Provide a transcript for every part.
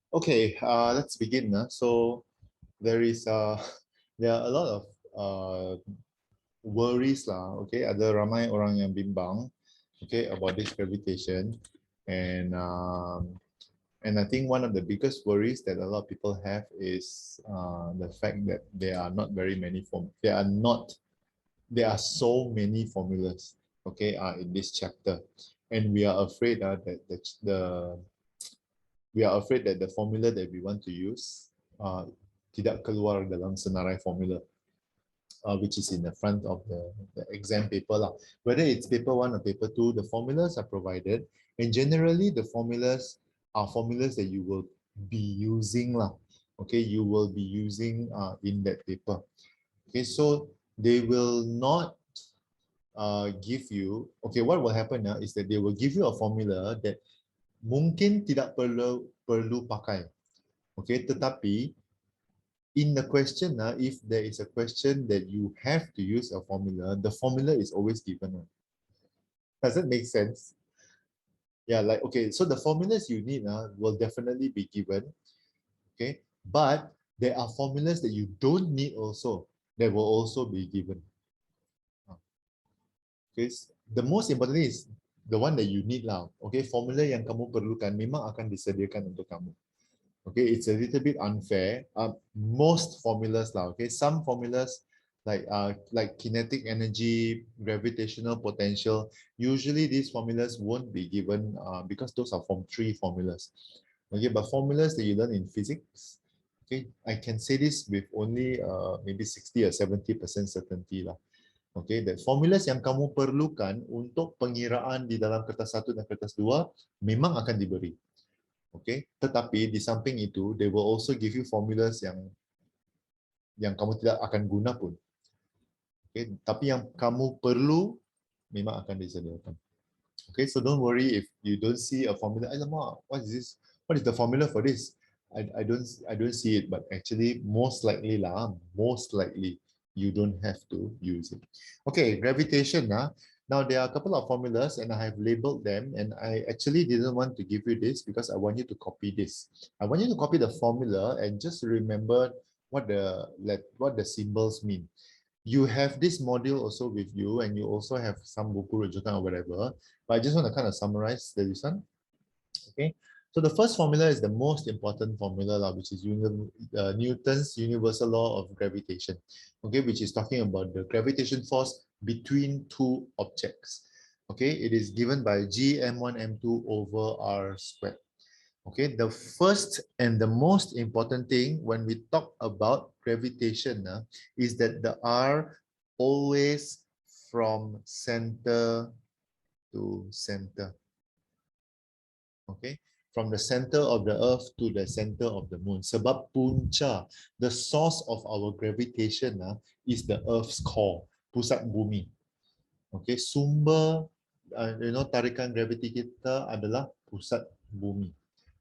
Okay, let's begin. So there is there are a lot of worries lah. Okay, ada ramai orang yang bimbang. Okay, about this gravitation, and um, and I think one of the biggest worries that a lot of people have is the fact that there are not very many there are so many formulas. Okay, in this chapter, and we are afraid that we are afraid that the formula that we want to use tidak keluar dalam senarai formula, which is in the front of the exam paper lah. Whether it's paper 1 or paper 2, the formulas are provided, and generally the formulas are formulas that you will be using lah. Okay, you will be using in that paper. Okay, so they will not give you, okay, what will happen now is that they will give you a formula that mungkin tidak perlu pakai. Okay, tetapi in the question, if there is a question that you have to use a formula, the formula is always given. Does that make sense? Yeah, like, okay, so the formulas you need will definitely be given. Okay, but there are formulas that you don't need also that will also be given. Okay, the most important thing is the one that you need lah. Okay, formula yang kamu perlukan memang akan disediakan untuk kamu. Okay, it's a little bit unfair. Most formulas lah, okay, some formulas like kinetic energy, gravitational potential, usually these formulas won't be given because those are Form 3 formulas. Okay, but formulas that you learn in physics, okay, I can say this with only maybe 60 or 70% certainty lah. Okay, that formulas yang kamu perlukan untuk pengiraan di dalam kertas 1 dan kertas 2 memang akan diberi. Okay, tetapi di samping itu, they will also give you formulas yang kamu tidak akan guna pun. Okay, tapi yang kamu perlu memang akan disediakan. Okay, so don't worry if you don't see a formula. Alamak, what is this? What is the formula for this? I don't see it, but actually most likely you don't have to use it. Okay, gravitation. Now there are a couple of formulas and I have labeled them, and I actually didn't want to give you this because I want you to copy this. I want you to copy the formula and just remember what the symbols mean. You have this module also with you, and you also have some buku rujukan or whatever, but I just want to kind of summarize this one. Okay, so the first formula is the most important formula, which is Newton's universal law of gravitation, okay, which is talking about the gravitation force between two objects. Okay, it is given by G m1 m2 over r squared. Okay, the first and the most important thing when we talk about gravitation is that the R always from center to center. Okay, from the center of the earth to the center of the moon. Sebab punca, the source of our gravitation is the earth's core, pusat bumi. Okay, sumber tarikan graviti kita adalah pusat bumi.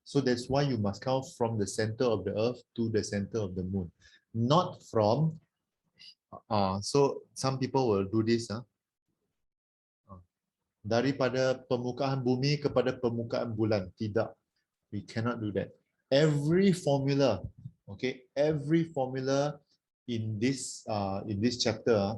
So that's why you must count from the center of the earth to the center of the moon, not from so some people will do this daripada permukaan bumi kepada permukaan bulan. Tidak, we cannot do that. Every formula, okay, every formula in this chapter,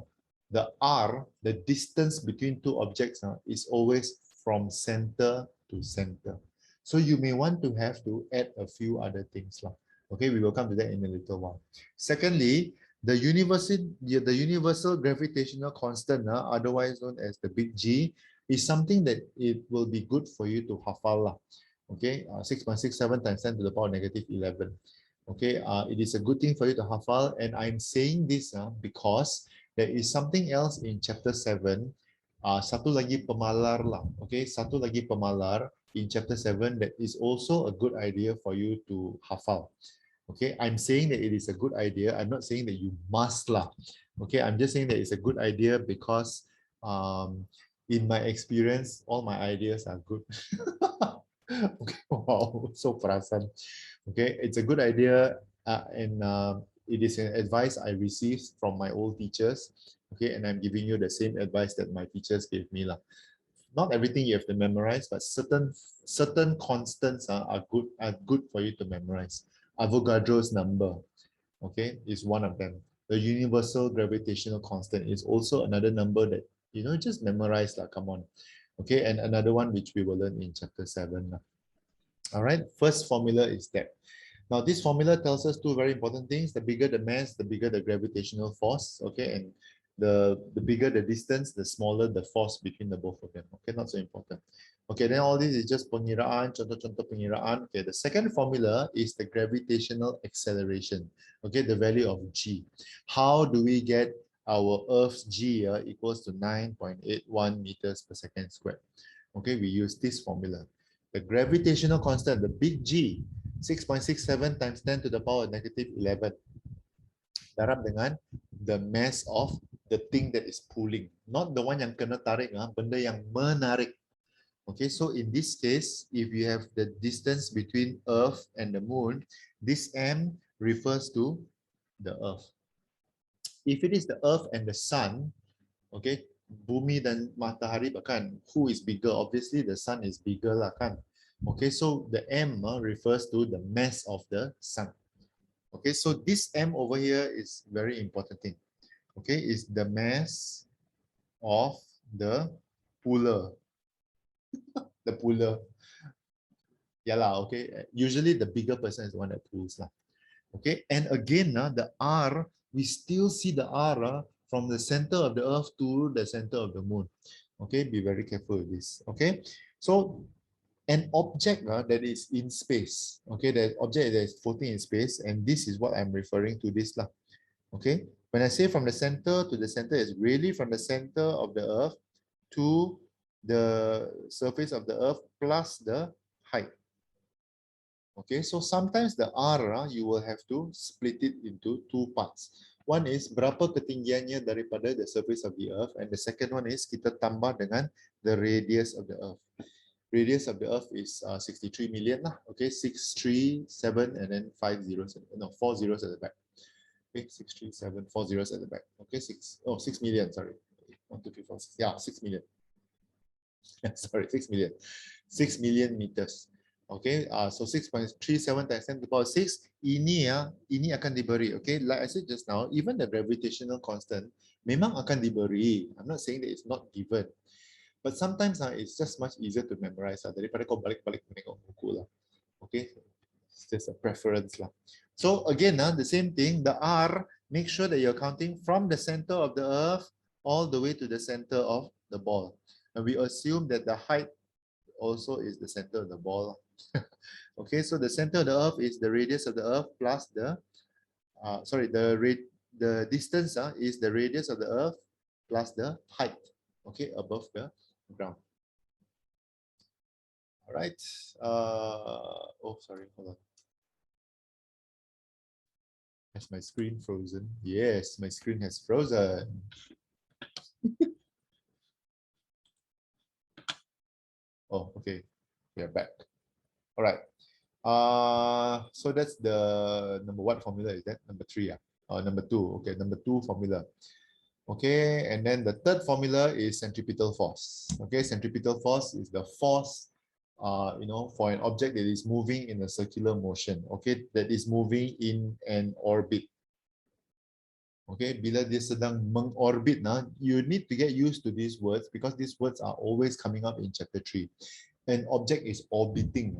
the R, the distance between two objects is always from center to center. So you may want to have to add a few other things. Okay, we will come to that in a little while. Secondly, the universal gravitational constant, otherwise known as the big G, is something that it will be good for you to hafal. Okay, 6.67 times 10 to the power negative 11. Okay, it is a good thing for you to hafal, and I'm saying this because there is something else in chapter 7. Satu lagi pemalar lah. Okay, satu lagi pemalar in chapter 7 that is also a good idea for you to hafal. Okay, I'm saying that it is a good idea. I'm not saying that you must lah. Okay, I'm just saying that it's a good idea because in my experience, all my ideas are good. Okay, wow, so perasan. Okay, it's a good idea, and it is an advice I received from my old teachers. Okay, and I'm giving you the same advice that my teachers gave me lah. Not everything you have to memorize, but certain constants are good for you to memorize. Avogadro's number, okay, is one of them. The universal gravitational constant is also another number that just memorize lah. Come on, okay, and another one which we will learn in chapter 7 lah. All right, first formula is that. Now, this formula tells us two very important things. The bigger the mass, the bigger the gravitational force, okay? And the bigger the distance, the smaller the force between the both of them, okay? Not so important. Okay, then all this is just pengiraan, contoh-contoh pengiraan. Okay, the second formula is the gravitational acceleration, okay? The value of G. How do we get our Earth's G equals to 9.81 meters per second squared? Okay, we use this formula. The gravitational constant, the big G, 6.67 times 10 to the power negative 11. Darab dengan the mass of the thing that is pulling. Not the one yang kena tarik, benda yang menarik. Okay, so in this case, if you have the distance between Earth and the Moon, this M refers to the Earth. If it is the Earth and the Sun, okay, bumi dan matahari kan, who is bigger? Obviously, the Sun is bigger lah kan. Okay, so the M refers to the mass of the sun. Okay, so this M over here is very important thing. Okay, is the mass of the puller. The puller. Yeah lah, okay. Usually the bigger person is the one that pulls lah. Okay, and again, the R, we still see the R from the center of the Earth to the center of the Moon. Okay, be very careful with this. Okay, so an object that is in space, okay, the object that is floating in space, and this is what I'm referring to this lah. Okay, when I say from the center to the center, is really from the center of the Earth to the surface of the Earth plus the height. Okay, so sometimes the R you will have to split it into two parts. One is berapa ketinggiannya daripada the surface of the Earth, and the second one is kita tambah dengan the radius of the Earth. Radius of the Earth is 63 million lah. Okay, 637 and then 5 zeros. No, 4 zeros at the back. Okay, 637, 4 zeros at the back. Okay, 6 million. Sorry, 1, 2, 3, 4, 6. Yeah, 6 million. Sorry, 6 million. 6 million meters. Okay, so 6.37 times 10 to the power 6. Ini akan diberi. Okay, like I said just now, even the gravitational constant memang akan diberi. I'm not saying that it's not given. But sometimes it's just much easier to memorize daripada kau balik-balik menengok buku lah. Okay, it's just a preference lah. So again, the same thing, the R, make sure that you're counting from the center of the Earth all the way to the center of the ball. And we assume that the height also is the center of the ball. Okay, so the center of the Earth is the radius of the Earth plus the, the distance is the radius of the Earth plus the height, okay, above the ground. All right. Oh, sorry. Hold on. Has my screen frozen? Yes, my screen has frozen. Oh, okay. We are back. All right. So that's the number one formula. Is that number 3? Number 2. Okay, number 2 formula. Okay, and then the third formula is centripetal force. Okay, centripetal force is the force, for an object that is moving in a circular motion. Okay, that is moving in an orbit. Okay, bila dia sedang mengorbit, you need to get used to these words because these words are always coming up in chapter 3. An object is orbiting.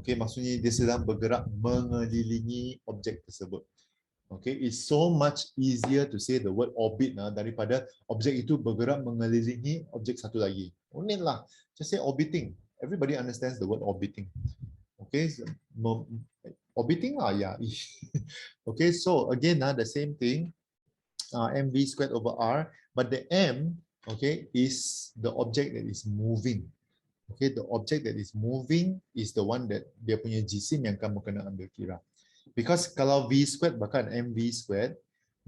Okay, maksudnya dia sedang bergerak mengelilingi objek tersebut. Okay, it's so much easier to say the word orbit daripada objek itu bergerak mengelilingi objek satu lagi. Only lah, just say orbiting. Everybody understands the word orbiting. Okay, so, orbiting lah, yeah. Okay, so again, the same thing, mv squared over r, but the m, okay, is the object that is moving. Okay, the object that is moving is the one that dia punya jisim yang kamu kena ambil kira. Because kalau v squared bahkan mv squared,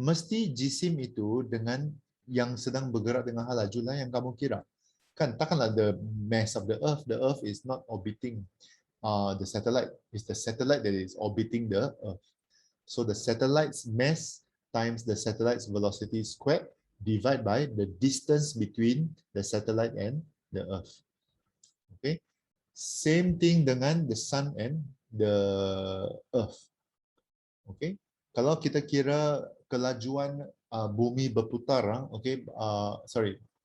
mesti jisim itu dengan yang sedang bergerak dengan hal laju lah yang kamu kira. Kan takkanlah the mass of the Earth is not orbiting the satellite. It's the satellite that is orbiting the Earth. So the satellite's mass times the satellite's velocity squared divided by the distance between the satellite and the Earth. Okay, same thing dengan the Sun and the Earth. Okay, kalau kita kira kelajuan bumi berputar, okay,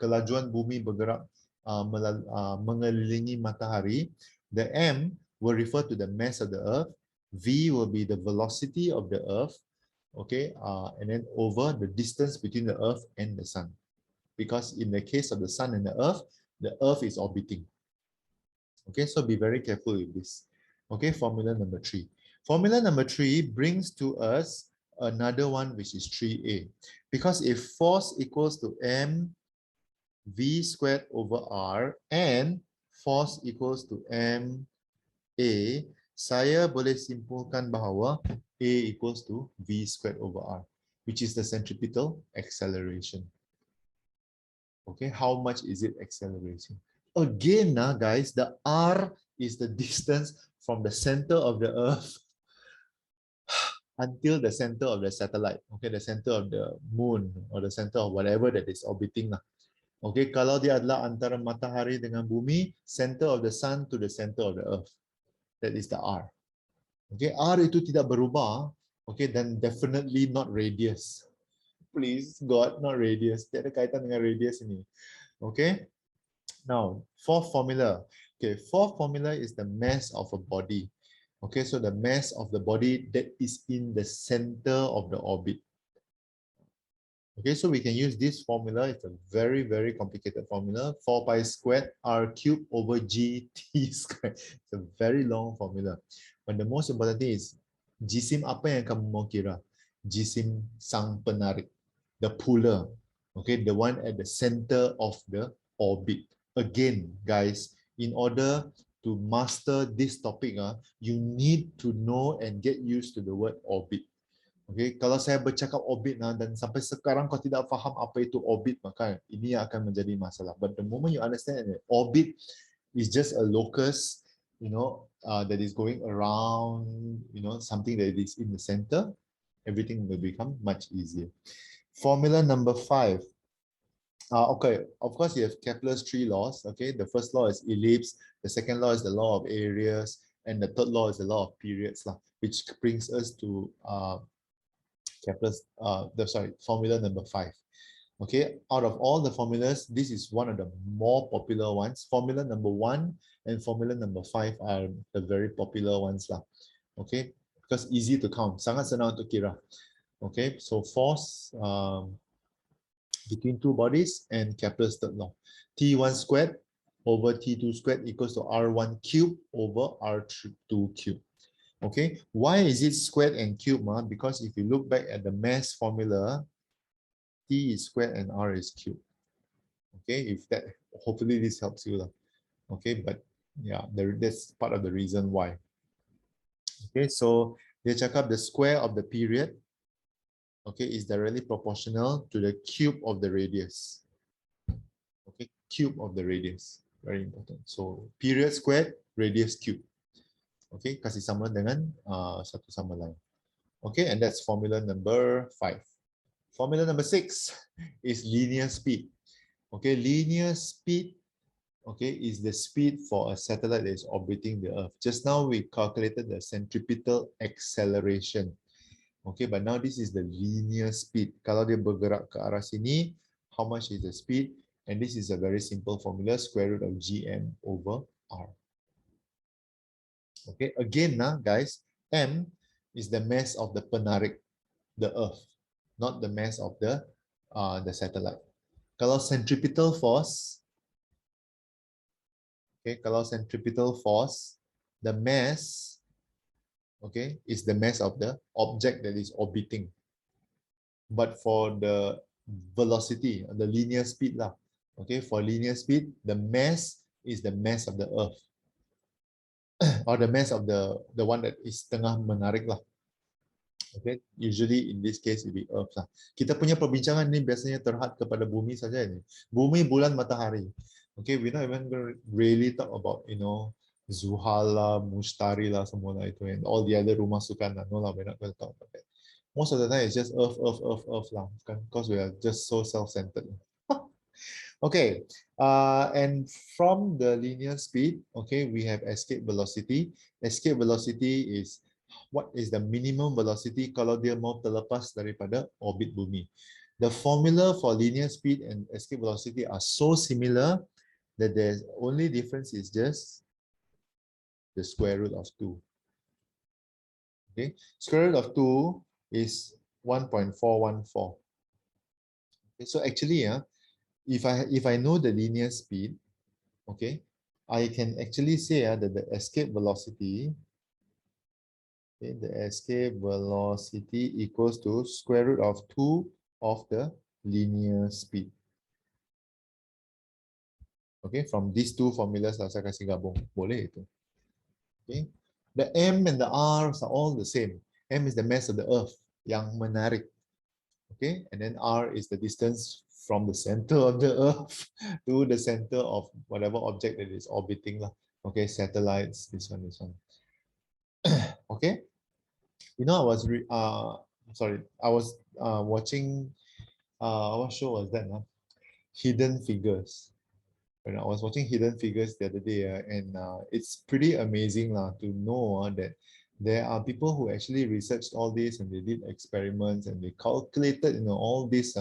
kelajuan bumi bergerak mengelilingi matahari, the m will refer to the mass of the Earth, v will be the velocity of the Earth, okay, and then over the distance between the Earth and the Sun. Because in the case of the Sun and the Earth is orbiting. Okay, so be very careful with this. Okay, formula number 3. Formula number 3 brings to us another one, which is 3a. Because if force equals to m v squared over r and force equals to m a, saya boleh simpulkan bahawa a equals to v squared over r, which is the centripetal acceleration. Okay, how much is it accelerating? Again, guys, the r is the distance from the center of the Earth until the center of the satellite. Okay, the center of the moon or the center of whatever that is orbiting. Okay, kalau dia adalah antara matahari dengan bumi, center of the sun to the center of the Earth. That is the r. Okay, r itu tidak berubah. Okay, then definitely not radius. Please, God, not radius. Dia ada kaitan dengan radius ini. Okay. Now, fourth formula. Okay, fourth formula is the mass of a body. Okay, so the mass of the body that is in the center of the orbit. Okay, so we can use this formula. It's a very, very complicated formula. 4 pi squared r cubed over g t squared. It's a very long formula. But the most important thing is, jisim apa yang kamu mau kira? Jisim sang penarik, the puller. Okay, the one at the center of the orbit. Again, guys, in order to master this topic, you need to know and get used to the word orbit. Okay, kalau saya bercakap orbit dan sampai sekarang kau tidak faham apa itu orbit, maka ini akan menjadi masalah. But the moment you understand that orbit is just a locus, that is going around, something that is in the center, everything will become much easier. Formula number 5. Okay, of course you have Kepler's 3 laws. Okay, the first law is ellipse, the second law is the law of areas, and the third law is the law of periods, which brings us to Kepler's formula number 5. Okay, out of all the formulas, this is one of the more popular ones. Formula number 1 and formula number 5 are the very popular ones. Okay, because easy to count, sangat senang untuk kira. Okay, so force between two bodies and Kepler's third law. T1 squared over T2 squared equals to R1 cubed over R2 cubed. Okay, why is it squared and cubed? Because if you look back at the mass formula, T is squared and R is cubed. Okay, hopefully this helps you. Okay, but yeah, that's part of the reason why. Okay, so dia cakap the square of the period, okay, is directly proportional to the cube of the radius. Okay, cube of the radius, very important. So period squared, radius cube. Okay, kasih sama dengan satu sama lain. Okay, and that's formula number 5. Formula number 6 is linear speed. Okay, linear speed, okay, is the speed for a satellite that is orbiting the Earth. Just now we calculated the centripetal acceleration. Okay, but now this is the linear speed. Kalau dia bergerak ke arah sini, how much is the speed? And this is a very simple formula, square root of gm over r. Okay, again, guys, m is the mass of the penarik, the Earth, not the mass of the satellite. Kalau centripetal force, okay, kalau centripetal force, the mass, okay, is the mass of the object that is orbiting. But for the velocity, the linear speed, okay, for linear speed, the mass is the mass of the Earth. Or the mass of the one that is tengah menarik . Okay, usually in this case it will be Earth . Kita punya perbincangan ini biasanya terhad kepada bumi saja ini. Bumi, bulan, matahari. Okay, we're not even going to really talk about, Zuhal lah, Mushtari lah, semua lah itu, and all the other rumah sukan lah. No lah, we're not going to talk about that. Most of the time it's just Earth lah, because we are just so self-centered. Okay, and from the linear speed, okay, we have escape velocity. Escape velocity is what is the minimum velocity kalau dia mau terlepas daripada orbit bumi. The formula for linear speed and escape velocity are so similar that the only difference is just the square root of 2. Okay, square root of 2 is 1.414. Okay, so actually, if I know the linear speed, okay, I can actually say that the escape velocity, okay, the escape velocity equals to square root of 2 of the linear speed. Okay, from these two formulas saya kasih gabung, boleh itu. Okay, the M and the R are all the same. M is the mass of the Earth, yang menarik. Okay, and then R is the distance from the center of the Earth to the center of whatever object that is orbiting lah. Okay, satellites, this one. Okay, you know, I was watching what show was that? Hidden Figures. When I was watching Hidden Figures the other day, and it's pretty amazing to know that there are people who actually researched all this and they did experiments and they calculated all this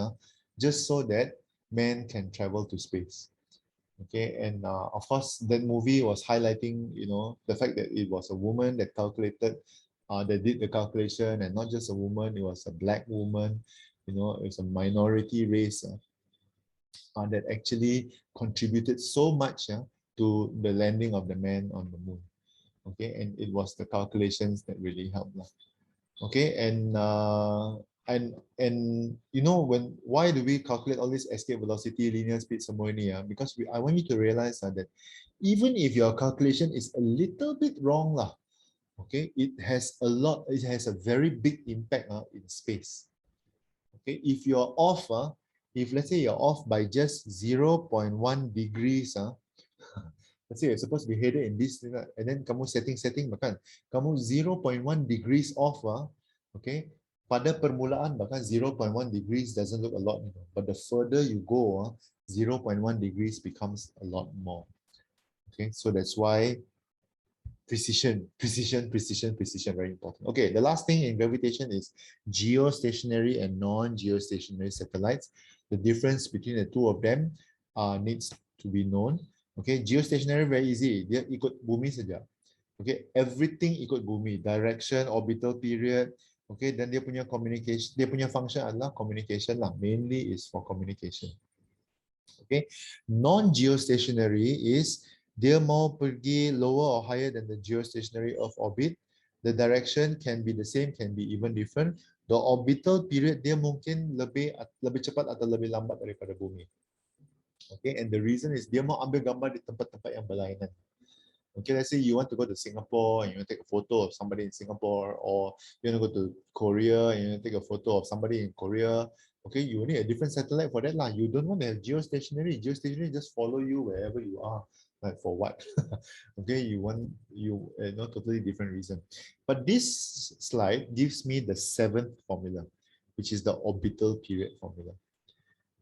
just so that man can travel to space. Okay, and of course that movie was highlighting the fact that it was a woman that calculated, that did the calculation, and not just a woman, it was a black woman, it was a minority race that actually contributed so much to the landing of the man on the moon. Okay, and it was the calculations that really helped. Okay, and why do we calculate all this escape velocity, linear speed, semua ini? Because I want you to realize that even if your calculation is a little bit wrong okay, it has a very big impact in space. Okay, if you're off, if let's say you're off by just 0.1 degrees, let's say you're supposed to be headed in this, and then kamu setting bahkan kamu 0.1 degrees off, okay, pada permulaan bahkan 0.1 degrees doesn't look a lot, but the further you go, 0.1 degrees becomes a lot more. Okay, so that's why precision, very important. Okay, the last thing in gravitation is geostationary and non-geostationary satellites. The difference between the two of them needs to be known. Okay, geostationary very easy, dia ikut bumi saja. Okay, everything ikut bumi, direction, orbital period. Okay, dan dia punya communication, dia punya function adalah communication lah, mainly is for communication. Okay, non-geostationary is dia mau pergi lower or higher than the geostationary Earth orbit. The direction can be the same, can be even different. The orbital period dia mungkin lebih cepat atau lebih lambat daripada bumi. Okay, and the reason is dia mau ambil gambar di tempat-tempat yang berlainan. Okay, let's say you want to go to Singapore and you want to take a photo of somebody in Singapore, or you want to go to Korea and you want to take a photo of somebody in Korea. Okay, you need a different satellite for that lah. You don't want to have geostationary. Geostationary just follow you wherever you are. Like for what? Okay, you totally different reason. But this slide gives me the 7th formula, which is the orbital period formula.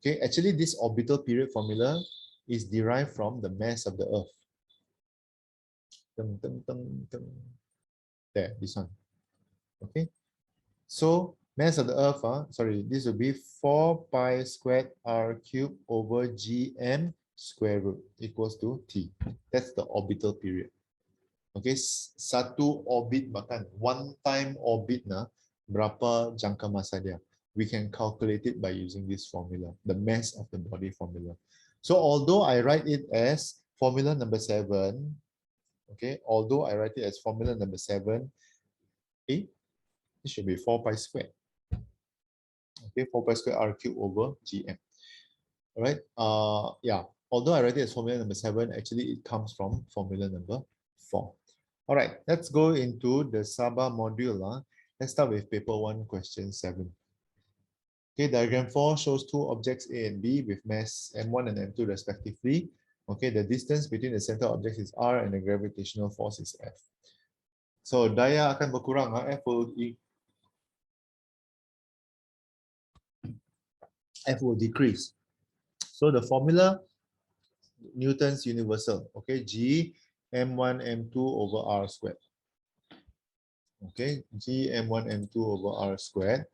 Okay, actually this orbital period formula is derived from the mass of the Earth. There, this one. Okay, so mass of the Earth, this will be 4 pi squared r cubed over gm square root equals to t. That's the orbital period. Okay, satu orbit bahkan one time orbit berapa jangka masa dia? We can calculate it by using this formula, the mass of the body formula. So although I write it as formula number 7, okay, although I write it as formula number 7, it should be 4 pi squared. Okay, 4 pi squared r cubed over gm. All right. Yeah. Although I write it as formula number 7, actually it comes from formula number 4. All right. Let's go into the Sabah module. Let's start with paper 1, question 7. Okay. Diagram 4 shows two objects A and B with mass m1 and m2 respectively. Okay. The distance between the center objects is r and the gravitational force is F. So daya akan berkurang. F will decrease. So the formula Newton's universal. Okay, G m1 m2 over r squared. Okay, G m1 m2 over r squared.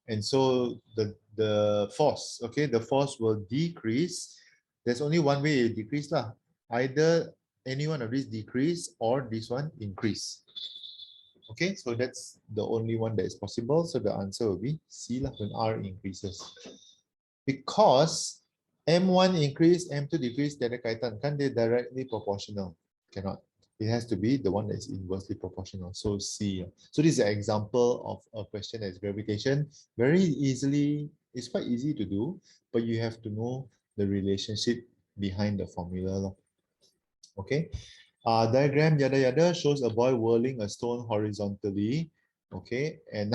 And so the force, okay, the force will decrease. There's only one way it decrease lah. Either any one of these decrease or this one increase. Okay, so that's the only one that is possible. So the answer will be C lah, when R increases. Because M1 increase, M2 decrease, dia ada kaitan. Kan dia directly proportional. Cannot. It has to be the one that is inversely proportional. So C. So this is an example of a question that is gravitation. Very easily, it's quite easy to do, but you have to know the relationship behind the formula. Okay. Diagram yada yada shows a boy whirling a stone horizontally. Okay. And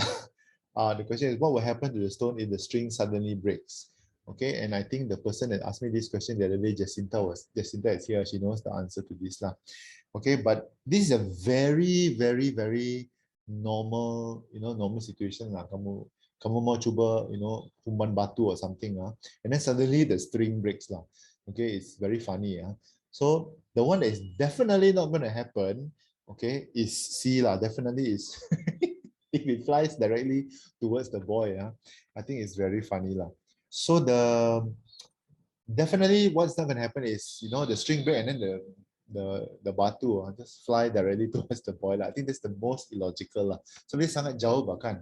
the question is, what will happen to the stone if the string suddenly breaks? Okay, and I think the person that asked me this question the other day, Jacinta is here. She knows the answer to this lah. Okay, but this is a very, very, very normal, normal situation lah. Kamu mau cuba, umpan batu or something lah, and then suddenly the string breaks lah. Okay, it's very funny. So the one that is definitely not going to happen, okay, is C lah. Definitely is. If it flies directly towards the boy, I think it's very funny lah. So definitely what's not going to happen is, the string break and then the batu just fly directly towards the boy lah. I think that's the most illogical lah. So this sangat jauh bahkan.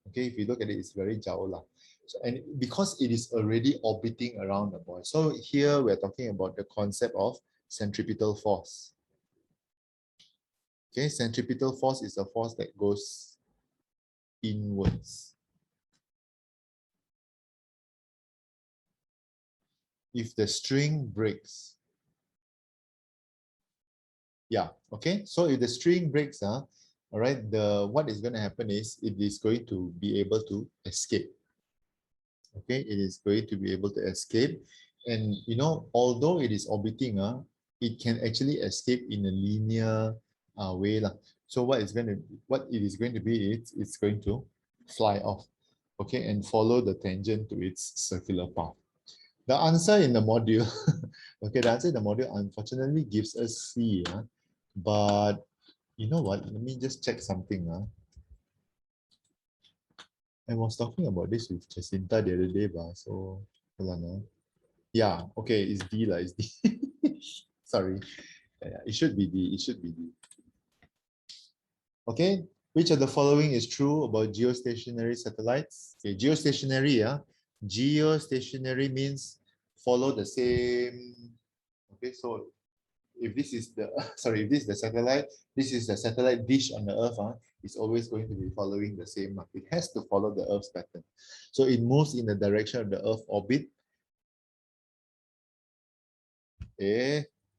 Okay, if you look at it, it's very jauh lah. So, and because it is already orbiting around the boy. So here we're talking about the concept of centripetal force. Okay, centripetal force is a force that goes inwards. If the string breaks, yeah, okay. So if the string breaks, all right, what is going to happen is it is going to be able to escape. Okay, it is going to be able to escape, and although it is orbiting, it can actually escape in a linear way lah. So what it is going to be, it's going to fly off, okay, and follow the tangent to its circular path. The answer in the module, okay, the answer in the module unfortunately gives us C, but you know what? Let me just check something. I was talking about this with Jacinta the other day, so hold on. Yeah, okay, it's D lah, it's D. Sorry, it should be D. It should be D. Okay, which of the following is true about geostationary satellites? Okay, geostationary, geostationary means follow the same. Okay, so if this is the if this is the satellite, this is the satellite dish on the Earth, it's always going to be following the same. It has to follow the Earth's pattern. So it moves in the direction of the Earth orbit.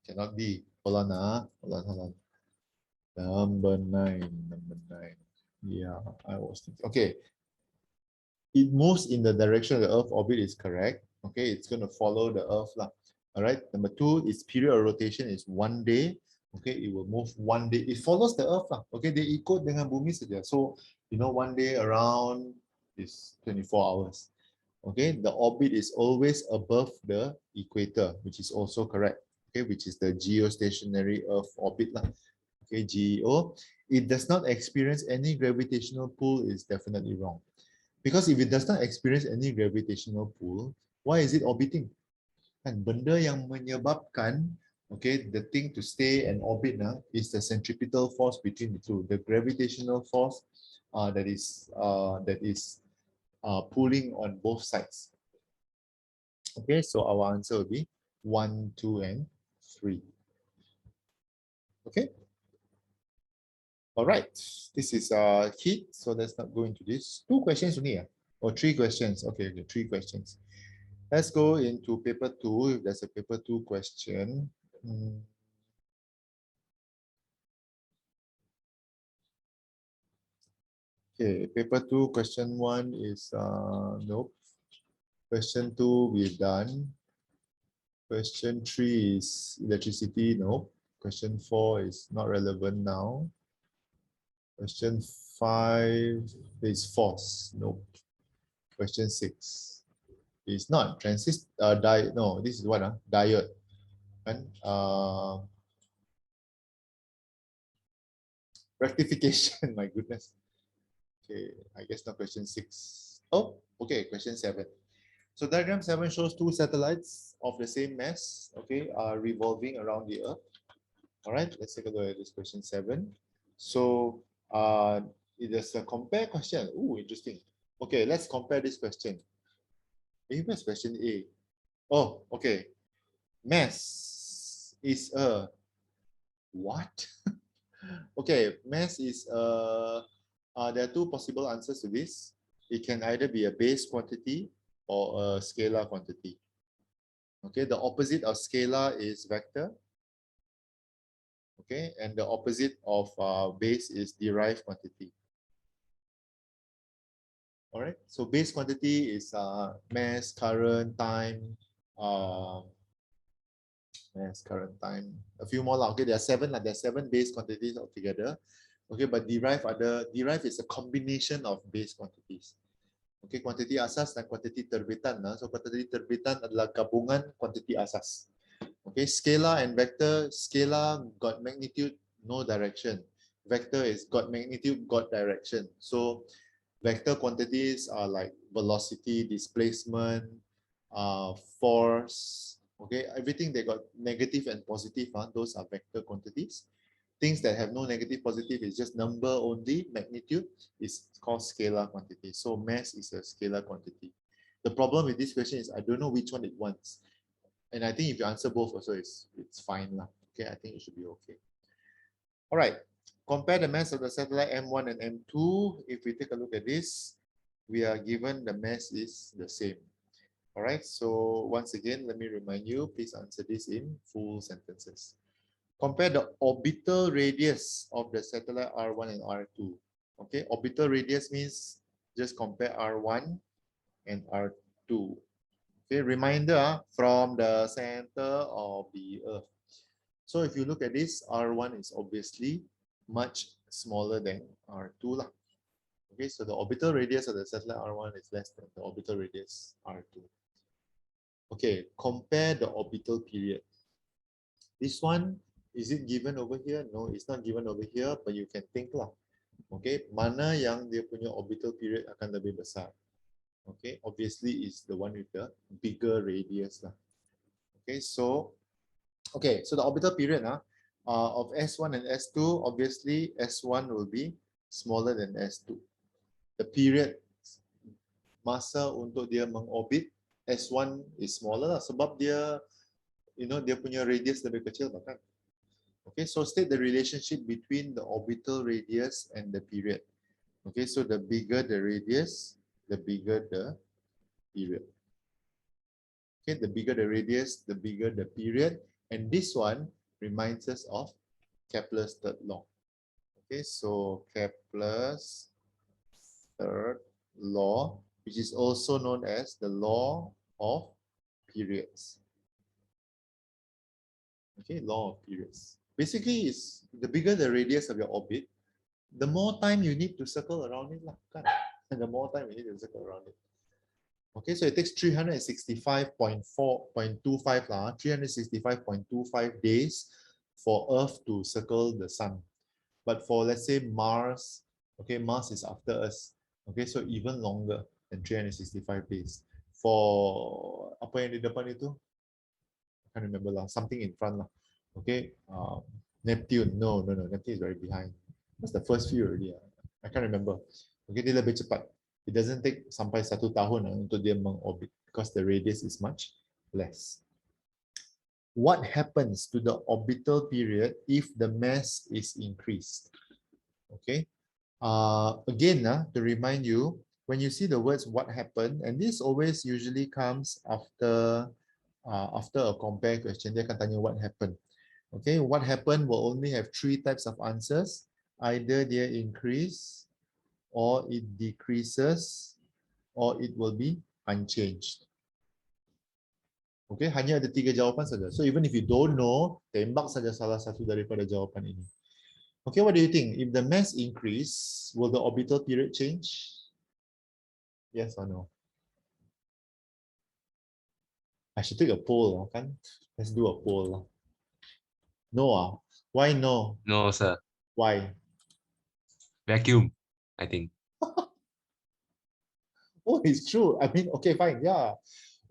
Cannot be. Hold on. Number nine. Yeah, I was thinking. Okay. It moves in the direction of the Earth orbit is correct. Okay, it's going to follow the Earth lah. All right. Number two, its period of rotation is 1 day. Okay, it will move 1 day. It follows the Earth lah. Okay, they ikut dengan bumi saja. So 1 day around is 24 hours. Okay, the orbit is always above the equator, which is also correct. Okay, which is the geostationary Earth orbit lah. Okay, GEO. It does not experience any gravitational pull is definitely wrong. Because if it does not experience any gravitational pull, why is it orbiting? Kan benda yang menyebabkan, okay, the thing to stay and orbit is the centripetal force between the two, the gravitational force that is pulling on both sides. Okay, so our answer will be 1, 2, and 3. Okay. All right, this is heat, so let's not go into this. 2 questions only, or 3 questions. Okay, 3 questions. Let's go into paper 2. If there's a paper 2 question. Okay, paper 2, question 1 is nope. Question 2 we've done. Question 3 is electricity, nope. Question 4 is not relevant now. Question 5 is force, nope. Question 6. It's not transist diode. No, this is what? Diode. And rectification. My goodness. Okay, I guess not question 6. Oh, okay, question 7. So diagram 7 shows two satellites of the same mass, okay, are revolving around the Earth. All right, let's take a look at this question 7. So it is a compare question. Ooh, interesting. Okay, let's compare this question. Where's question A? Oh, okay. Mass is a what? Okay, mass is there are two possible answers to this. It can either be a base quantity or a scalar quantity. Okay, the opposite of scalar is vector. Okay, and the opposite of base is derived quantity. All right, so base quantity is mass, current, time, mass, current, time, a few more. Okay, there are 7. There are 7 base quantities altogether. Okay, but derived is a combination of base quantities. Okay, kuantiti asas dan kuantiti terbitan. So kuantiti terbitan adalah gabungan kuantiti asas. Okay, scalar and vector. Scalar got magnitude, no direction. Vector is got magnitude, got direction. So vector quantities are like velocity, displacement, force. Okay, everything they got negative and positive. Those are vector quantities. Things that have no negative, positive is just number only. Magnitude is called scalar quantity. So mass is a scalar quantity. The problem with this question is I don't know which one it wants. And I think if you answer both also, it's fine. Okay, I think it should be okay. All right. Compare the mass of the satellite M1 and M2. If we take a look at this, we are given the mass is the same. All right. So once again, let me remind you, please answer this in full sentences. Compare the orbital radius of the satellite R1 and R2. Okay, orbital radius means just compare R1 and R2. Okay, reminder from the center of the Earth. So if you look at this, R1 is obviously much smaller than R2. Okay, so the orbital radius of the satellite R1 is less than the orbital radius R2. Okay, compare the orbital period. This one, is it given over here? No, it's not given over here, but you can think lah. Okay, mana yang dia punya orbital period akan lebih besar? Okay, obviously is the one with the bigger radius lah. Okay, so the orbital period of S1 and S2, obviously S1 will be smaller than S2. The period masa untuk dia mengorbit S1 is smaller lah, sebab dia dia punya radius lebih kecil bahkan. Okay, so state the relationship between the orbital radius and the period. Okay, so the bigger the radius, the bigger the period. Okay, the bigger the radius, the bigger the period. And this one reminds us of Kepler's third law. Okay, so Kepler's third law, which is also known as the law of periods. Okay, law of periods. Basically, is the bigger the radius of your orbit, the more time you need to circle around it. And the more time you need to circle around it. Okay, so it takes 365.25 365.25 days for Earth to circle the sun. But for, let's say, Mars, okay, Mars is after us. Okay, so even longer than 365 days. For apa yang di depan itu? I can't remember lah. Something in front lah. Okay, Neptune. No. Neptune is right behind. What's the first few already? I can't remember. Okay, dia lebih cepat. It doesn't take sampai 1 tahun untuk dia mengorbit because the radius is much less. What happens to the orbital period if the mass is increased? Okay. Again, to remind you, when you see the words "what happened," and this always usually comes after a compare question, dia akan tanya what happened. Okay, what happened will only have 3 types of answers. Either dia increase, or it decreases, or it will be unchanged. Okay, hanya ada 3 jawapan saja. So even if you don't know, tembak saja salah satu daripada jawapan ini. Okay, what do you think? If the mass increase, will the orbital period change? Yes or no? I should take a poll, kan? Let's do a poll. No, why no? No, sir. Why? Vacuum, I think. Oh, it's true. I mean, okay, fine, yeah.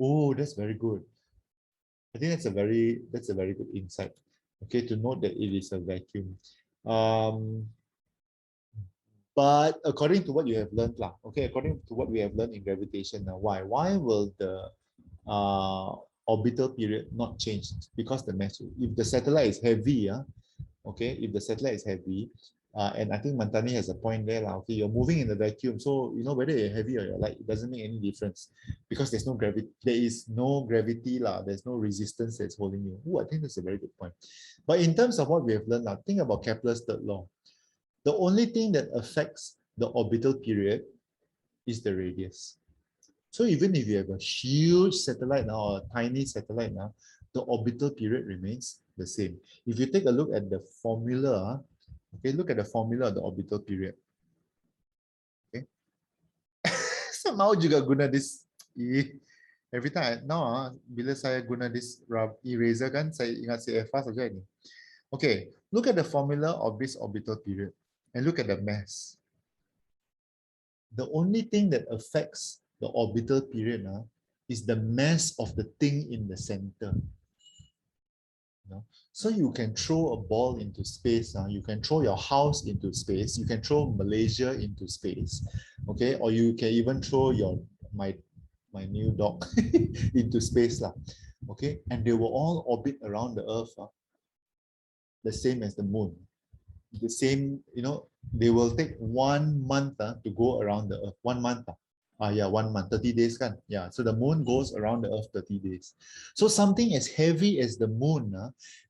Oh, that's very good. I think that's a very good insight. Okay, to note that it is a vacuum. But according to what you have learned, lah, okay, according to what we have learned in gravitation, now why? Why will the orbital period not change? Because the mass, if the satellite is heavy, okay, if the satellite is heavy, and I think Mantani has a point there, lah, okay, you're moving in the vacuum, so you know whether you're heavy or you're light, it doesn't make any difference because there's no gravity, there is no gravity, lah, there's no resistance that's holding you. Oh, I think that's a very good point. But in terms of what we have learned, think about Kepler's third law. The only thing that affects the orbital period is the radius. So even if you have a huge satellite now or a tiny satellite now, the orbital period remains the same. If you take a look at the formula, okay, look at the formula of the orbital period. Okay. So mau juga guna this every time now bila saya guna this eraser kan, saya ingat CFA saja ni. Okay, look at the formula of this orbital period and look at the mass. The only thing that affects the orbital period is the mass of the thing in the center. So you can throw a ball into space, you can throw your house into space, you can throw Malaysia into space, okay, or you can even throw my new dog into space, okay, and they will all orbit around the Earth, the same as the moon. The same, they will take 1 month to go around the Earth. 1 month. Yeah, 1 month, 30 days. Kan? Yeah, so the moon goes around the Earth 30 days. So something as heavy as the moon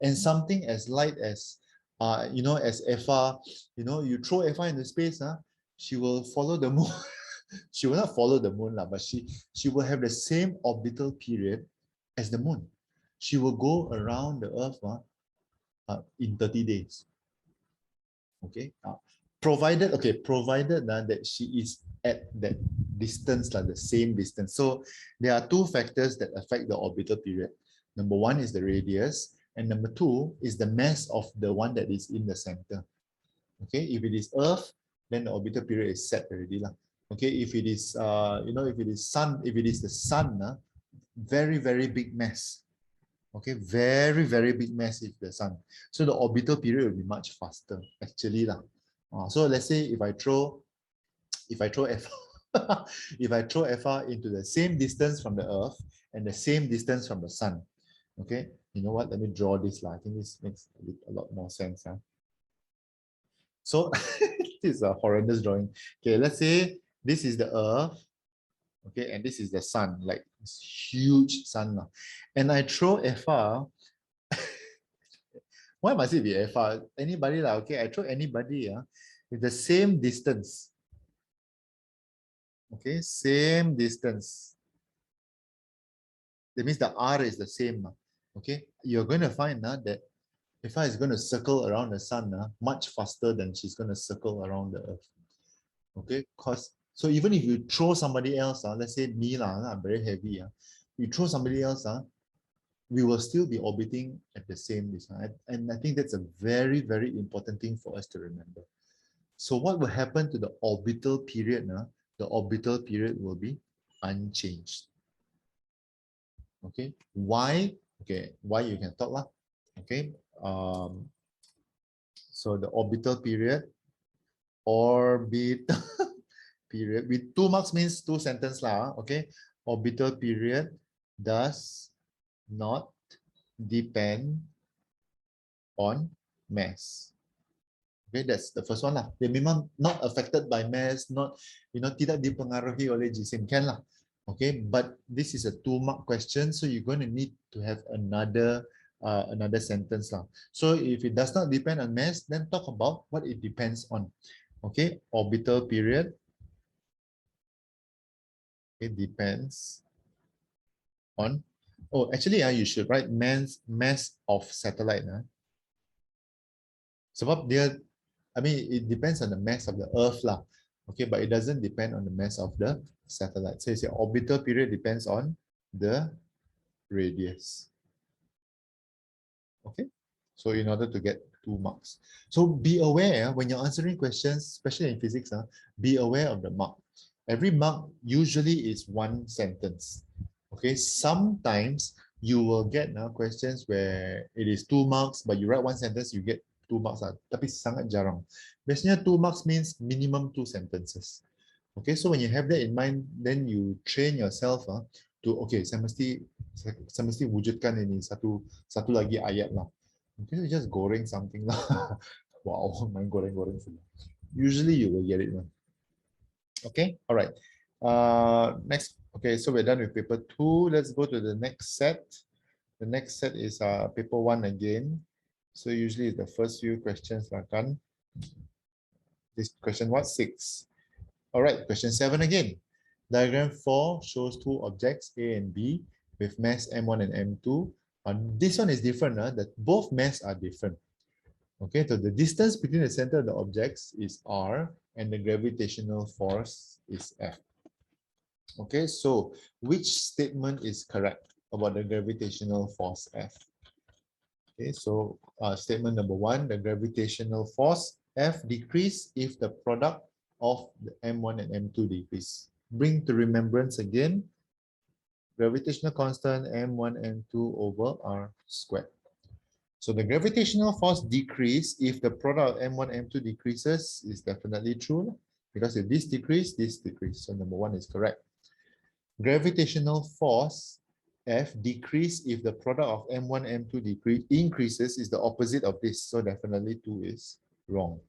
and something as light as, as Effa, you throw Effa into space, she will follow the moon. She will not follow the moon, but she will have the same orbital period as the moon. She will go around the Earth in 30 days. Okay, provided that she is at that distance, the same distance. So there are two factors that affect the orbital period. Number one is the radius, and number two is the mass of the one that is in the center. Okay, if it is Earth, then the orbital period is set already lah. Okay, if it is if it is the sun, very very big mass. Okay, very, very big mass is the sun. So the orbital period will be much faster, actually. So let's say if I throw F if I throw FR into the same distance from the Earth and the same distance from the sun. Okay, you know what? Let me draw this. I think this makes a lot more sense. So this is a horrendous drawing. Okay, let's say this is the Earth. Okay, and this is the sun, like this huge sun. And I throw FR. Why must it be FR? Anybody okay, I throw anybody with the same distance. Okay, same distance. That means the R is the same. Okay, you're going to find that FR is going to circle around the sun much faster than she's going to circle around the Earth. Okay, so even if you throw somebody else, let's say me, I'm very heavy. You throw somebody else, we will still be orbiting at the same distance. And I think that's a very, very important thing for us to remember. So what will happen to the orbital period? The orbital period will be unchanged. Okay, why? Okay, why you can talk lah. Okay, so the orbital period, period with 2 marks means 2 sentences lah. Okay, orbital period does not depend on mass. Okay, that's the first one lah. Dia memang not affected by mass, not tidak dipengaruhi oleh jisim, can lah. Okay, but this is a 2-mark question, so you're going to need to have another sentence lah. So if it does not depend on mass, then talk about what it depends on. Okay, orbital period. It depends on. Oh, actually, you should write mass of satellite. Sebab dia, I mean, it depends on the mass of the Earth lah. Okay, but it doesn't depend on the mass of the satellite. So it's your orbital period depends on the radius. Okay, so in order to get 2 marks. So be aware when you're answering questions, especially in physics, be aware of the mark. Every mark usually is 1 sentence. Okay, sometimes you will get questions where it is 2 marks, but you write 1 sentence, you get 2 marks. Tapi sangat jarang. Biasanya 2 marks means minimum 2 sentences. Okay, so when you have that in mind, then you train yourself to okay, saya mesti wujudkan ini satu lagi ayat lah. Okay, so just goreng something lah. Wow, main goreng-goreng semua. Usually you will get it lah. Okay, all right. Next, okay, so we're done with paper 2. Let's go to the next set. The next set is paper 1 again. So usually the first few questions lah kan. This question what? 6. All right, question 7 again. Diagram 4 shows 2 objects, A and B, with mass M1 and M2. This one is different, that both mass are different. Okay, so the distance between the center of the objects is R, and the gravitational force is F. Okay, so which statement is correct about the gravitational force F? Okay, so statement number 1, the gravitational force F decrease if the product of the M1 and M2 decrease. Bring to remembrance again, gravitational constant M1 and M2 over R squared. So the gravitational force decrease if the product of M1 and M2 decreases is definitely true, because if this decrease, this decrease. So number 1 is correct. Gravitational force F decrease if the product of M1 and M2 increases is the opposite of this. So definitely 2 is wrong.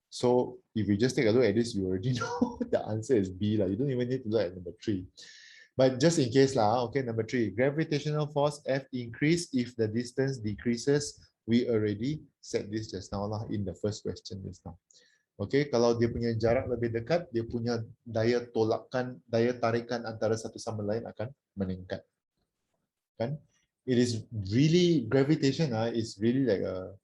So if you just take a look at this, you already know the answer is B. You don't even need to look at number 3. But just in case, okay, number 3, gravitational force F increase if the distance decreases. We already said this just now in the first question just now. Okay, kalau dia punya jarak lebih dekat, dia punya daya tolakan, daya tarikan antara satu sama lain akan meningkat. Kan? It is really, gravitation is really like a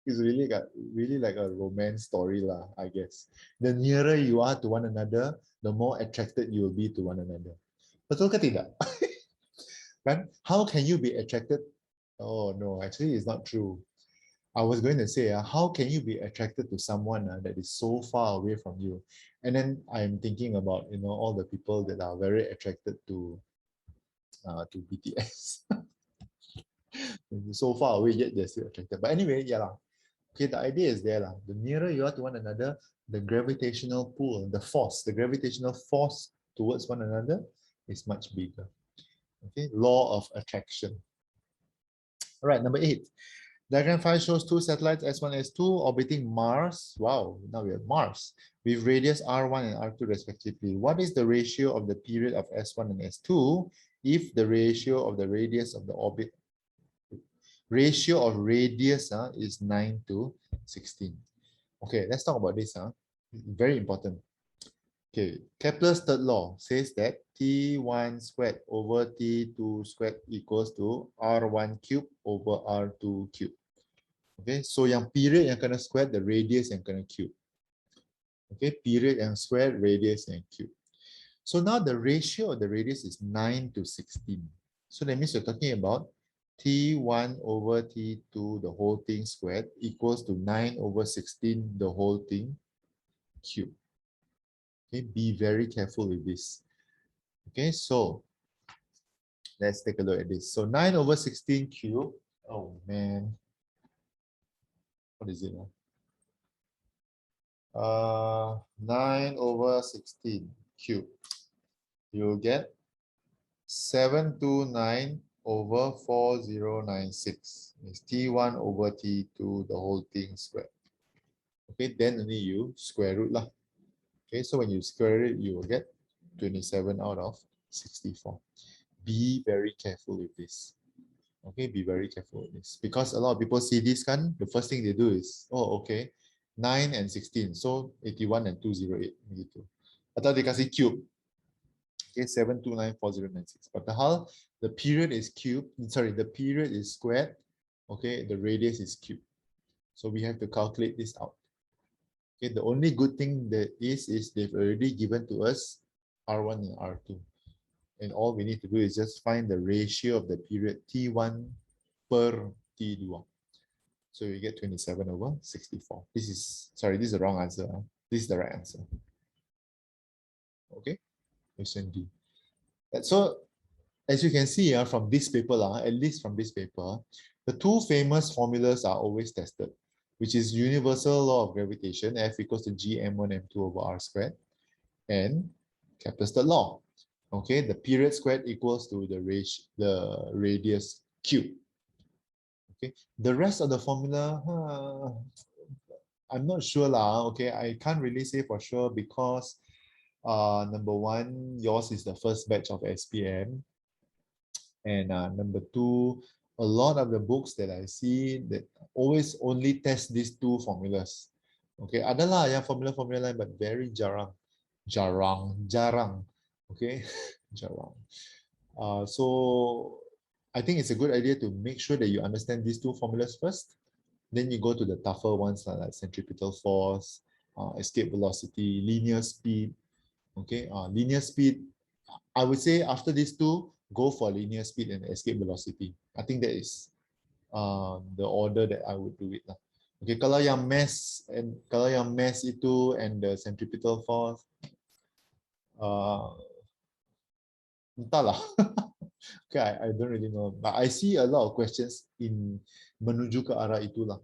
it's really like a romance story lah, I guess. The nearer you are to one another, the more attracted you will be to one another. Betul ke tidak? Kan? How can you be attracted? Oh no, actually it's not true. I was going to say, how can you be attracted to someone that is so far away from you? And then I'm thinking about all the people that are very attracted to BTS. So far away, yet they're still attracted. But anyway, yeah. Okay, the idea is there. The nearer you are to one another, the gravitational pull, the force, the gravitational force towards one another is much bigger. Okay, law of attraction. All right, number 8. Diagram 5 shows 2 satellites, S1 and S2, orbiting Mars. Wow, now we have Mars, with radius R1 and R2 respectively. What is the ratio of the period of S1 and S2 if the ratio of the radius of the orbit is 9 to 16. Okay, let's talk about this. Very important. Okay, Kepler's third law says that T1 squared over T2 squared equals to R1 cube over R2 cube. Okay, so yang period yang kena squared, the radius yang kena cube. Okay, period yang squared, radius yang cube. So now the ratio of the radius is 9 to 16. So that means you're talking about T1 over T2, the whole thing squared, equals to 9 over 16, the whole thing cubed. Okay, be very careful with this. Okay, so let's take a look at this. So 9 over 16 cubed, oh man, what is it now? 9 over 16 cubed. You'll get 729 over 4096 is T1 over T2, the whole thing squared. Okay, then only you square root lah. Okay, so when you square it, you will get 27 out of 64. Be very careful with this. Okay, be very careful with this. Because a lot of people see this kan, the first thing they do is, oh, okay, 9 and 16, so 81 and 208. Atau dia kasih cube. Okay, 7294096. But the period is cubed. Sorry, the period is squared. Okay, the radius is cubed. So we have to calculate this out. Okay, the only good thing that is they've already given to us R1 and R2. And all we need to do is just find the ratio of the period T1 per T2. So you get 27 over 64. This is, sorry, this is the wrong answer. This is the right answer. Okay, question D. So as you can see from this paper, at least from this paper, the two famous formulas are always tested, which is universal law of gravitation, F equals to G m1 m2 over r squared, and Kepler's third law. Okay, the period squared equals to the radius cube. Okay, the rest of the formula, I'm not sure lah. Okay, I can't really say for sure because number one, yours is the first batch of SPM, and number two, a lot of the books that I see that always only test these two formulas. Okay, adalah yang formula lain, but very jarang. Okay, jarang. So I think it's a good idea to make sure that you understand these two formulas first. Then you go to the tougher ones like centripetal force, escape velocity, linear speed. Okay, linear speed, I would say after these two, go for linear speed and escape velocity. I think that is the order that I would do it lah. Okay, kalau yang mass itu and the centripetal force, entahlah. Okay, I don't really know, but I see a lot of questions in menuju ke arah itulah.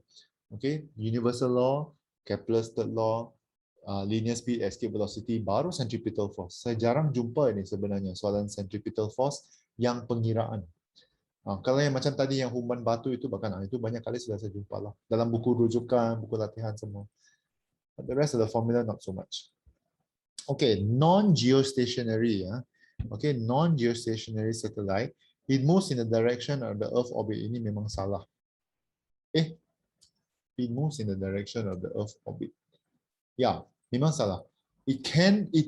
Okay, universal law, Kepler's third law, linear speed, escape velocity, baru centripetal force. Saya jarang jumpa ini sebenarnya soalan centripetal force yang pengiraan. Kalau yang macam tadi yang humban batu itu bahkan itu banyak kali sudah saya jumpa lah dalam buku rujukan, buku latihan semua. But the rest of the formula not so much. Okay, non-geostationary. Okay, non-geostationary satellite. It moves in the direction of the Earth orbit. Ini memang salah. It moves in the direction of the Earth orbit. Ya, memang salah. It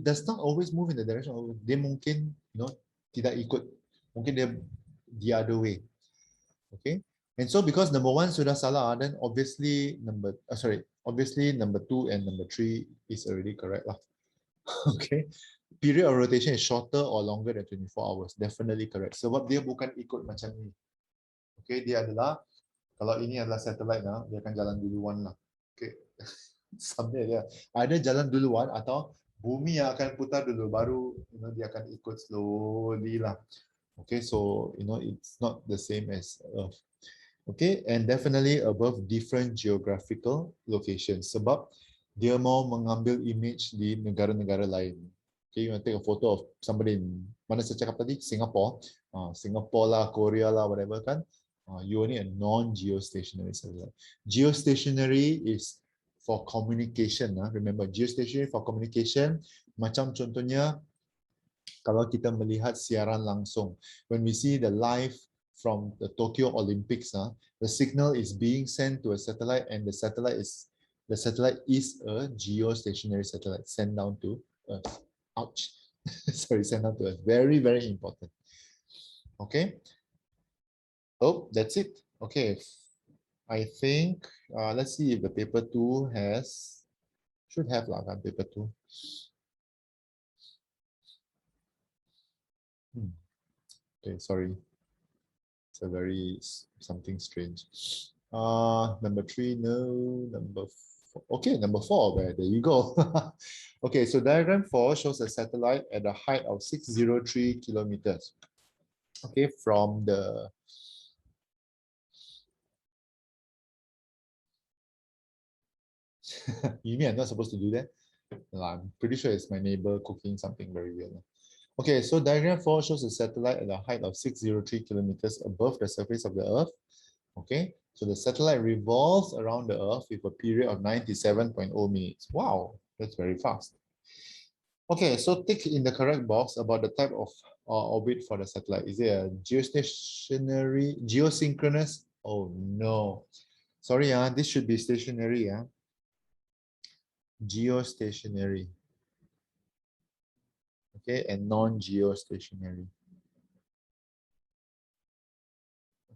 does not always move in the direction of, dia mungkin, tidak ikut. Mungkin dia the other way. Okay. And so because number one sudah salah, then obviously number two and number three is already correct lah. Okay. Period of rotation is shorter or longer than 24 hours. Definitely correct. Sebab dia bukan ikut macam ni. Okay, dia adalah, kalau ini adalah satellite lah, dia akan jalan duluan lah. Okay. Sampai dia ada jalan duluan atau bumi yang akan putar dulu baru dia akan ikut slowly lah. Okay, so it's not the same as Earth. Okay, and definitely above different geographical locations sebab dia mau mengambil image di negara-negara lain. Okay, you want to take a photo of somebody in, mana saya cakap tadi, Singapore, Singapore lah, Korea lah, whatever kan, you only a non-geostationary satellite. Geostationary is for communication. Remember, geostationary for communication, macam contohnya kalau kita melihat siaran langsung, when we see the live from the Tokyo Olympics, the signal is being sent to a satellite, and the satellite is a geostationary satellite sent down to Earth. Ouch. Sorry, sent down to Earth. Very, very important. Okay. Oh, that's it. Okay. I think, let's see if the paper 2 should have paper 2. Okay, sorry. It's a very something strange. Number 3, no. Number 4. Okay, number 4, there you go. Okay, so diagram 4 shows a satellite at a height of 603 kilometers. Okay, from the you mean I'm not supposed to do that? No, I'm pretty sure it's my neighbor cooking something very weird. Okay, so diagram 4 shows a satellite at a height of 603 kilometers above the surface of the Earth. Okay, so the satellite revolves around the Earth with a period of 97.0 minutes. Wow, that's very fast. Okay, so tick in the correct box about the type of orbit for the satellite. Is it a geostationary, geosynchronous? Oh no, sorry, this should be stationary. Geostationary. Okay, and non-geostationary.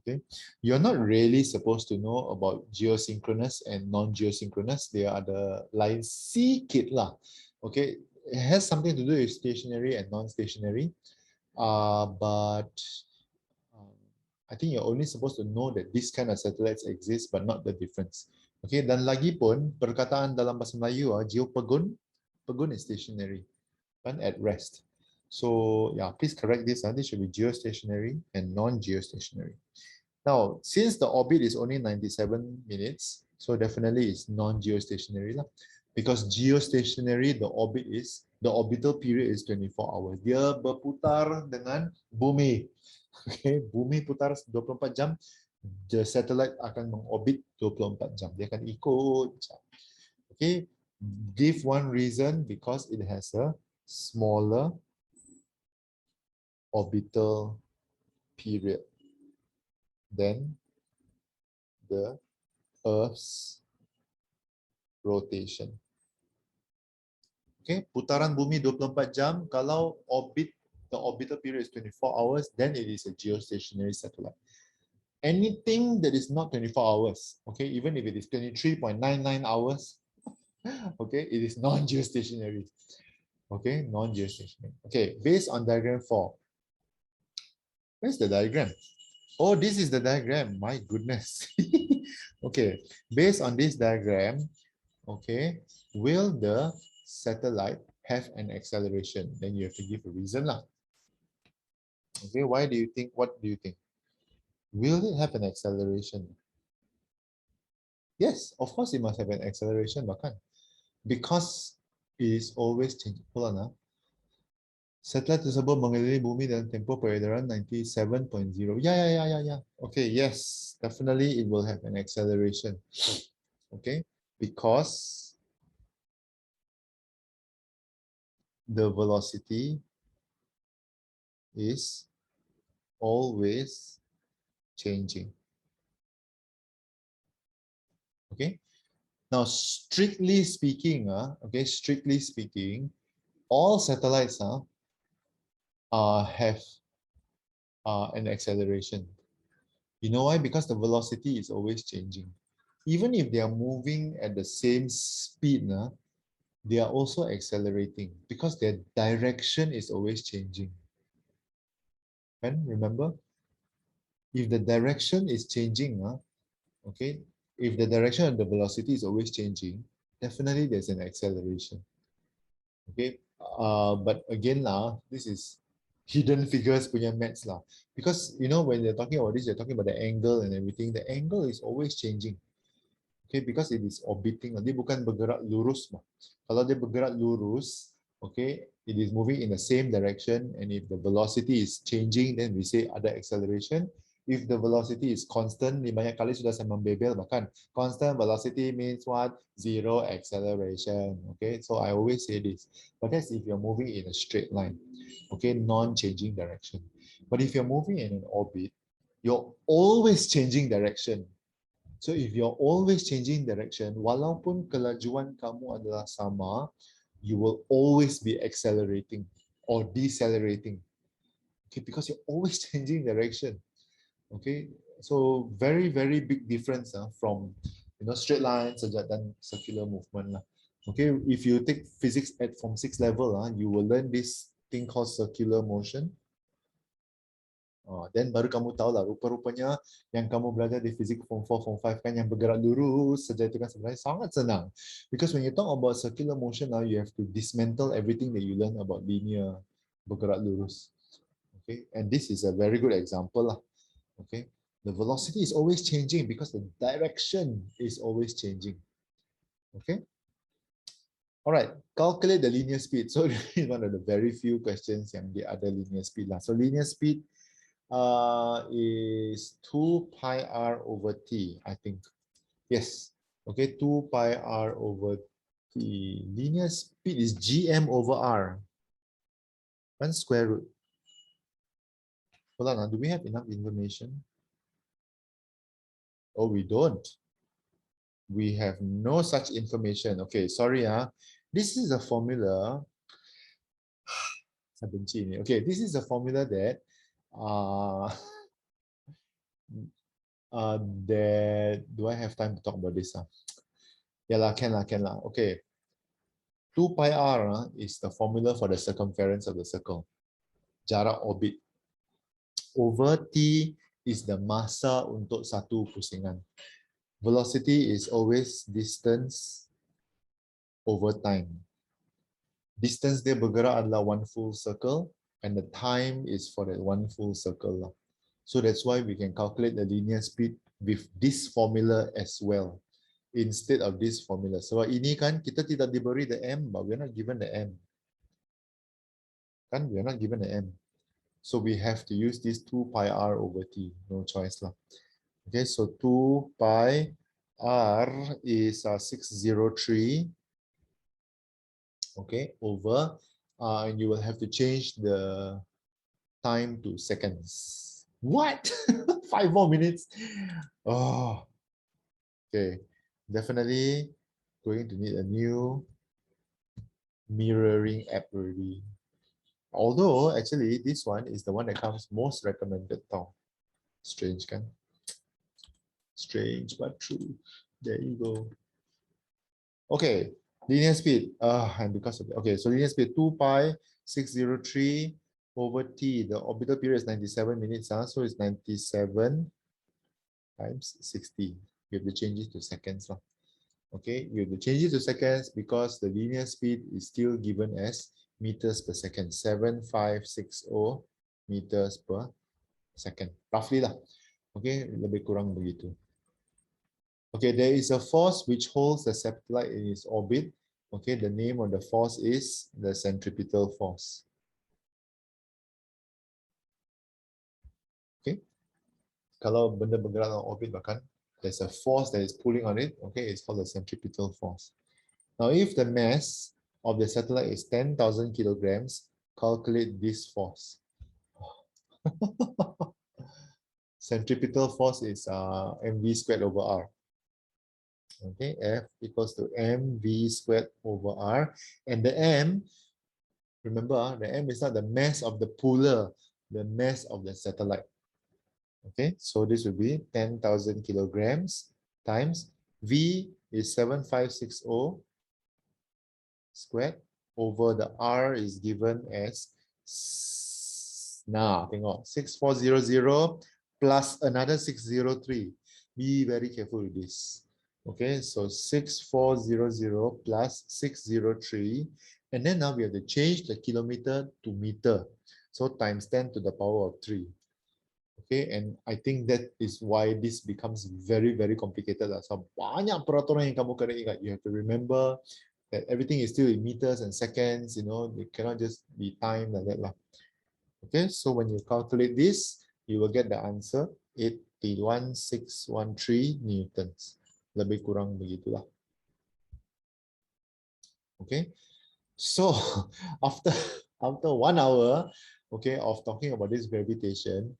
Okay, you're not really supposed to know about geosynchronous and non-geosynchronous. They are the line C kit lah. Okay, it has something to do with stationary and non-stationary. but um, I think you're only supposed to know that this kind of satellites exist, but not the difference. Okay, dan lagi pun perkataan dalam bahasa Melayu, geopegun, pegun is stationary, kan, at rest. So yeah, please correct this. This should be geostationary and non-geostationary. Now, since the orbit is only 97 minutes, so definitely it's non-geostationary lah. Because geostationary, the orbital period is 24 hours. Dia berputar dengan bumi. Okay, bumi putar 24 jam, the satellite akan mengorbit 24 jam. Dia akan ikut jam. Okay, give one reason, because it has a smaller orbital period than the Earth's rotation. Okay, putaran bumi 24 jam, kalau the orbital period is 24 hours, then it is a geostationary satellite. Anything that is not 24 hours, okay, even if it is 23.99 hours, okay, it is non-geostationary. Okay, non-geostationary. Okay, based on diagram 4. Where's the diagram? Oh, this is the diagram. My goodness. Okay, based on this diagram, okay, will the satellite have an acceleration? Then you have to give a reason lah. Okay, why do you think? What do you think? Will it have an acceleration? Yes, of course it must have an acceleration, bahkan. Because it is always changing. Hold on. Satelit tersebut mengelilingi bumi dalam tempoh peredaran 97.0. Yeah. Okay, yes, definitely it will have an acceleration. Okay, because the velocity is always changing. Okay, now strictly speaking, all satellites have an acceleration. You know why? Because the velocity is always changing. Even if they are moving at the same speed, they are also accelerating because their direction is always changing. And remember, if the direction is changing, okay, if the direction of the velocity is always changing, definitely there's an acceleration. Okay, but again this is hidden figures punya maths lah. Because you know when you're talking about this, you're talking about the angle and everything. The angle is always changing. Okay, because it is orbiting. Dia bukan bergerak lurus. Kalau dia bergerak lurus, okay, it is moving in the same direction, and if the velocity is changing, then we say ada acceleration. If the velocity is constant, ni banyak kali sudah saya membebel, bahkan constant velocity means what? Zero acceleration. Okay, so I always say this. But that's if you're moving in a straight line, okay, non-changing direction. But if you're moving in an orbit, you're always changing direction. So if you're always changing direction, walaupun kelajuan kamu adalah sama, you will always be accelerating or decelerating. Okay, because you're always changing direction. Okay, so very big difference from straight lines dan circular movement lah. Okay, if you take physics at form 6 level, you will learn this thing called circular motion. Then baru kamu tahu lah rupa-rupanya yang kamu belajar di fisik form 4, form 5 kan yang bergerak lurus saja itu kan sebenarnya sangat senang. Because when you talk about circular motion now, you have to dismantle everything that you learn about linear bergerak lurus. Okay, and this is a very good example lah. Okay, the velocity is always changing because the direction is always changing. Okay. All right, calculate the linear speed. So this is one of the very few questions yang dia ada linear speed lah. So linear speed is 2 pi r over t, I think. Yes. Okay, 2 pi r over t. Linear speed is gm over r. One square root. Hold on, do we have enough information? Oh, we don't. We have no such information. Okay, sorry. This is a formula. Okay, this is a formula that do I have time to talk about this? Yeah lah, can lah. Okay. 2 pi r is the formula for the circumference of the circle. jarak orbit. Over T is the masa untuk satu pusingan. Velocity is always distance over time. Distance dia bergerak adalah one full circle, and the time is for that one full circle lah. So that's why we can calculate the linear speed with this formula as well, instead of this formula. Sebab ini kan kita tidak diberi the m, but we're not given the m. Kan, we're not given the m. So we have to use this 2 pi r over t, no choice lah. Okay, so 2 pi r is 603. Okay, over, and you will have to change the time to seconds. What? 5 more minutes? Oh, okay. Definitely going to need a new mirroring app already. Although, actually, this one is the one that comes most recommended. Strange, kan? Strange, but true. There you go. Okay, linear speed. And because of that. Okay, so linear speed 2 pi 603 over t. The orbital period is 97 minutes. So it's 97 times 60. We have to change it to seconds. Okay, we have to change it to seconds because the linear speed is still given as meters per second. 7560 meters per second. Roughly lah. Okay, lebih kurang begitu. Okay, there is a force which holds the satellite in its orbit. Okay, the name of the force is the centripetal force. Okay, kalau benda bergerak dalam orbit bahkan there's a force that is pulling on it. Okay, it's called the centripetal force. Now, if the mass of the satellite is 10,000 kilograms, calculate this force. Centripetal force is mv squared over r. Okay, F equals to mv squared over r, and the m, remember, the m is not the mass of the puller, the mass of the satellite. Okay, so this will be 10,000 kilograms times v is 7560 squared over the r is given as, now tengok, 6400 plus another 603. Be very careful with this. Okay, so 6400 plus 603, and then now we have to change the kilometer to meter, so times 10 to the power of 3. Okay, and I think that is why this becomes very, very complicated. So banyak peraturan yang kamu kena ingat. You have to remember that everything is still in meters and seconds, you know, it cannot just be time like that lah. Okay, so when you calculate this, you will get the answer 81,613 newtons. Lebih kurang begitulah. Okay, so after 1 hour, okay, of talking about this gravitation,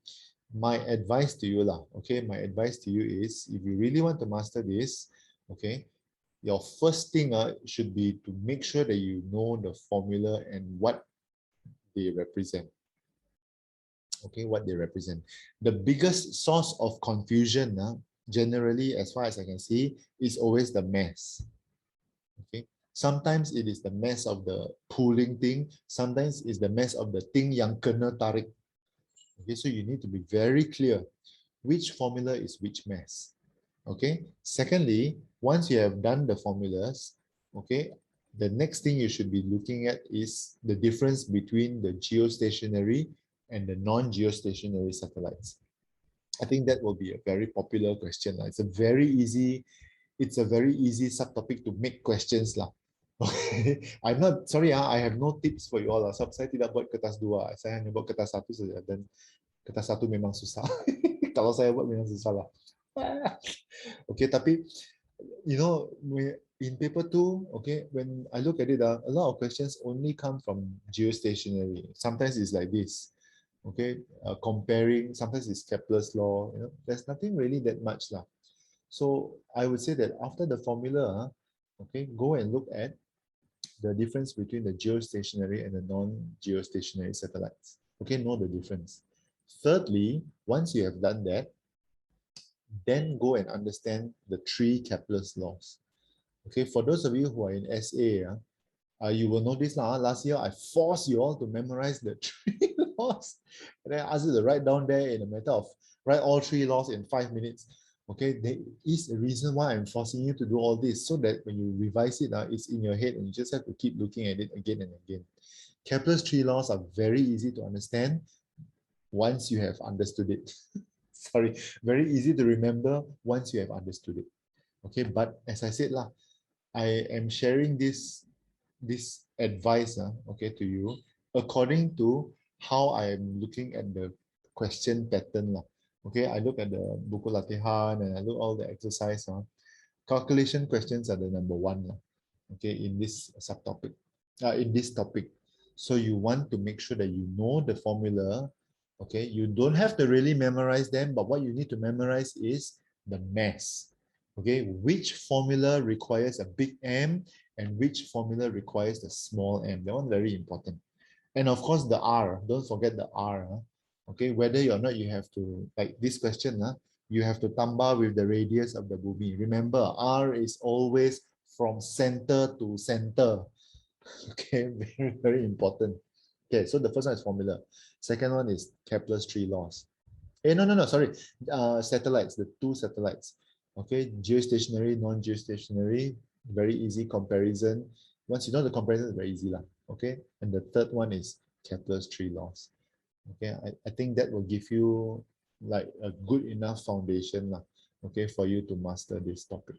my advice to you lah, okay, my advice to you is, if you really want to master this, okay, your first thing should be to make sure that you know the formula and what they represent. Okay, what they represent. The biggest source of confusion, generally, as far as I can see, is always the mass. Okay, sometimes it is the mass of the pulling thing, sometimes it's the mass of the thing yang kena tarik. Okay, so you need to be very clear which formula is which mass. Okay, secondly, once you have done the formulas, okay, the next thing you should be looking at is the difference between the geostationary and the non-geostationary satellites. I think that will be a very popular question. It's a very easy subtopic to make questions lah. Okay, I'm not sorry. I have no tips for you all. Sebab saya tidak buat kertas 2, saya hanya buat kertas 1 saja, dan kertas 1 memang susah. Kalau saya buat memang susah lah. Okay, tapi you know, in paper 2, okay, when I look at it, a lot of questions only come from geostationary. Sometimes it's like this. Okay, comparing, sometimes it's Kepler's law, you know, there's nothing really that much lah. So I would say that after the formula, okay, go and look at the difference between the geostationary and the non-geostationary satellites. Okay, know the difference. Thirdly, once you have done that, then go and understand the 3 Kepler's laws. Okay, for those of you who are in SA, you will notice last year I forced you all to memorize the 3 laws. And then I ask you to write down there in a matter of write all 3 laws in 5 minutes. Okay, there is a reason why I'm forcing you to do all this, so that when you revise it, it's in your head and you just have to keep looking at it again and again. Kepler's 3 laws are very easy to understand once you have understood it. Sorry, very easy to remember once you have understood it. Okay, but as I said, I am sharing this advice okay, to you according to how I am looking at the question pattern. Okay, I look at the buku latihan and I look all the exercise. Calculation questions are the number one. Okay, in this subtopic, in this topic. So you want to make sure that you know the formula. Okay, you don't have to really memorize them, but what you need to memorize is the mass. Okay, which formula requires a big M and which formula requires the small m. That one very important. And of course, the R. Don't forget the R. Okay, whether or not you have to, like this question, you have to tamba with the radius of the bumi. Remember, R is always from center to center. Okay, very, very important. Okay, so the first one is formula. Second one is Kepler's 3 laws. No, sorry. Satellites, the 2 satellites. Okay, geostationary, non-geostationary, very easy comparison. Once you know the comparison, it's very easy. Okay, and the third one is Kepler's 3 laws. Okay, I think that will give you like a good enough foundation, okay, for you to master this topic.